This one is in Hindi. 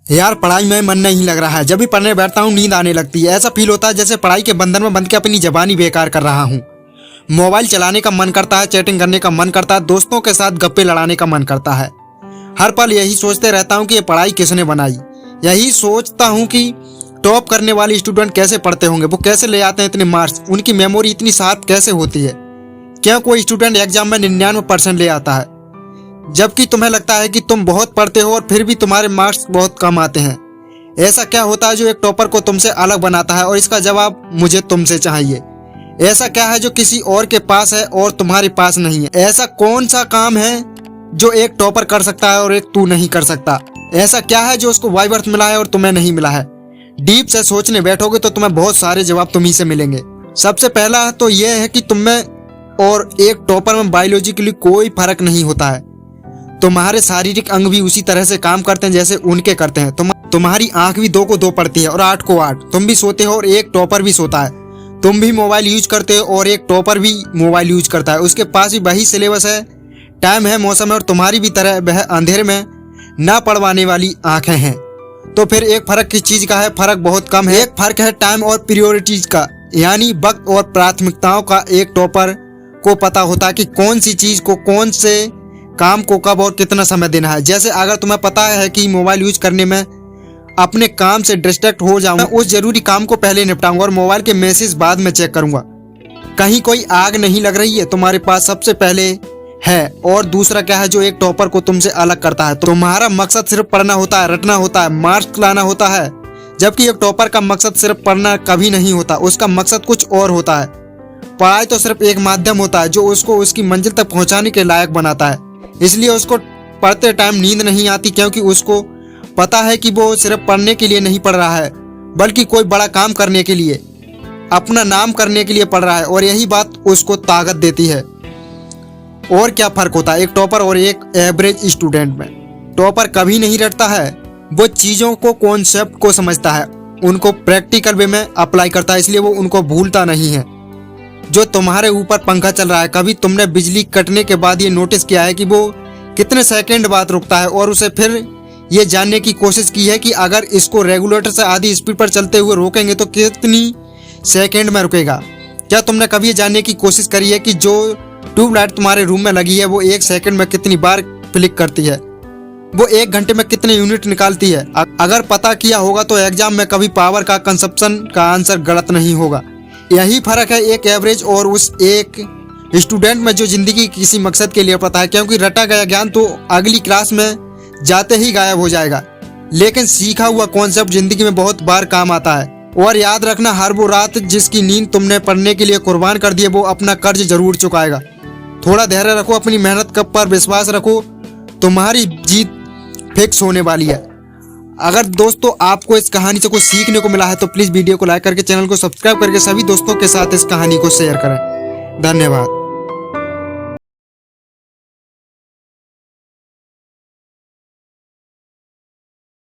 यार पढ़ाई में मन नहीं लग रहा है। जब भी पढ़ने बैठता हूँ नींद आने लगती है। ऐसा फील होता है जैसे पढ़ाई के बंधन में बंध के अपनी जबानी बेकार कर रहा हूँ। मोबाइल चलाने का मन करता है, चैटिंग करने का मन करता है, दोस्तों के साथ गप्पे लड़ाने का मन करता है। हर पल यही सोचते रहता हूँ कि ये पढ़ाई किसने बनाई। यही सोचता हूँ कि टॉप करने वाले स्टूडेंट कैसे पढ़ते होंगे, वो कैसे ले आते हैं इतने मार्क्स, उनकी मेमोरी इतनी शार्प कैसे होती है। क्या कोई स्टूडेंट एग्जाम में 99% ले आता है, जबकि तुम्हें लगता है कि तुम बहुत पढ़ते हो और फिर भी तुम्हारे मार्क्स बहुत कम आते हैं। ऐसा क्या होता है जो एक टॉपर को तुमसे अलग बनाता है, और इसका जवाब मुझे तुमसे चाहिए। ऐसा क्या है जो किसी और के पास है और तुम्हारे पास नहीं है? ऐसा कौन सा काम है जो एक टॉपर कर सकता है और एक तू नहीं कर सकता? ऐसा क्या है जो उसको वाई बर्थ मिला है और तुम्हें नहीं मिला है? डीप से सोचने बैठोगे तो तुम्हें बहुत सारे जवाब तुम्ही से मिलेंगे। सबसे पहला तो यह है कि तुम्हें और एक टॉपर में बायोलॉजिकली कोई फर्क नहीं होता है। तुम्हारे शारीरिक अंग भी उसी तरह से काम करते हैं जैसे उनके करते हैं। तुम्हारी आंख भी 2 को 2 पड़ती है और 8 को 8। तुम भी सोते हो और एक टॉपर भी सोता है। तुम भी मोबाइल यूज करते हो और एक टॉपर भी मोबाइल यूज करता है। उसके पास भी वही सिलेबस है, टाइम है, मौसम है, और तुम्हारी भी तरह वह अंधेरे में ना पढ़वाने वाली आंखें हैं। तो फिर एक फर्क किस चीज का है? फर्क बहुत कम है। एक फर्क है टाइम और प्रायोरिटीज का, यानी वक्त और प्राथमिकताओं का। एक टॉपर को पता होता है कि कौन सी चीज को, कौन से काम को कब और कितना समय देना है। जैसे अगर तुम्हें पता है कि मोबाइल यूज करने में अपने काम से डिस्ट्रैक्ट हो जाऊंगा, उस जरूरी काम को पहले निपटाऊंगा और मोबाइल के मैसेज बाद में चेक करूंगा। कहीं कोई आग नहीं लग रही है, तुम्हारे पास सबसे पहले है। और दूसरा क्या है जो एक टॉपर को तुमसे अलग करता है? तुम्हारा मकसद सिर्फ पढ़ना होता है, रटना होता है, मार्क्स लाना होता है, जबकि एक टॉपर का मकसद सिर्फ पढ़ना कभी नहीं होता। उसका मकसद कुछ और होता है। पढ़ाई तो सिर्फ एक माध्यम होता है जो उसको उसकी मंजिल तक पहुंचाने के लायक बनाता है। इसलिए उसको पढ़ते टाइम नींद नहीं आती, क्योंकि उसको पता है कि वो सिर्फ पढ़ने के लिए नहीं पढ़ रहा है, बल्कि कोई बड़ा काम करने के लिए, अपना नाम करने के लिए पढ़ रहा है। और यही बात उसको ताकत देती है। और क्या फर्क होता है एक टॉपर और एक एवरेज स्टूडेंट में? टॉपर कभी नहीं रटता है, वो चीज़ों को, कॉन्सेप्ट को समझता है, उनको प्रैक्टिकल वे में अप्लाई करता है, इसलिए वो उनको भूलता नहीं है। जो तुम्हारे ऊपर पंखा चल रहा है, कभी तुमने बिजली कटने के बाद ये नोटिस किया है कि वो कितने सेकंड बाद रुकता है, और उसे फिर ये जानने की कोशिश की है कि अगर इसको रेगुलेटर से आधी स्पीड पर चलते हुए रोकेंगे तो कितनी सेकंड में रुकेगा? क्या तुमने कभी ये जानने की कोशिश करी है कि जो ट्यूबलाइट तुम्हारे रूम में लगी है वो 1 सेकंड में कितनी बार फ्लिक करती है? वो 1 घंटे में कितने यूनिट निकालती है? अगर पता किया होगा तो एग्जाम में कभी पावर का कंजप्शन का आंसर गलत नहीं होगा। यही फर्क है एक एवरेज और उस एक स्टूडेंट में जो जिंदगी किसी मकसद के लिए पढ़ता है। क्योंकि रटा गया ज्ञान तो अगली क्लास में जाते ही गायब हो जाएगा, लेकिन सीखा हुआ कॉन्सेप्ट जिंदगी में बहुत बार काम आता है। और याद रखना, हर वो रात जिसकी नींद तुमने पढ़ने के लिए कुर्बान कर दी है, वो अपना कर्ज जरूर चुकाएगा। थोड़ा धैर्य रखो, अपनी मेहनत पर विश्वास रखो, तुम्हारी जीत फिक्स होने वाली है। अगर दोस्तों आपको इस कहानी से कुछ सीखने को मिला है तो प्लीज वीडियो को लाइक करके, चैनल को सब्सक्राइब करके सभी दोस्तों के साथ इस कहानी को शेयर करें। धन्यवाद।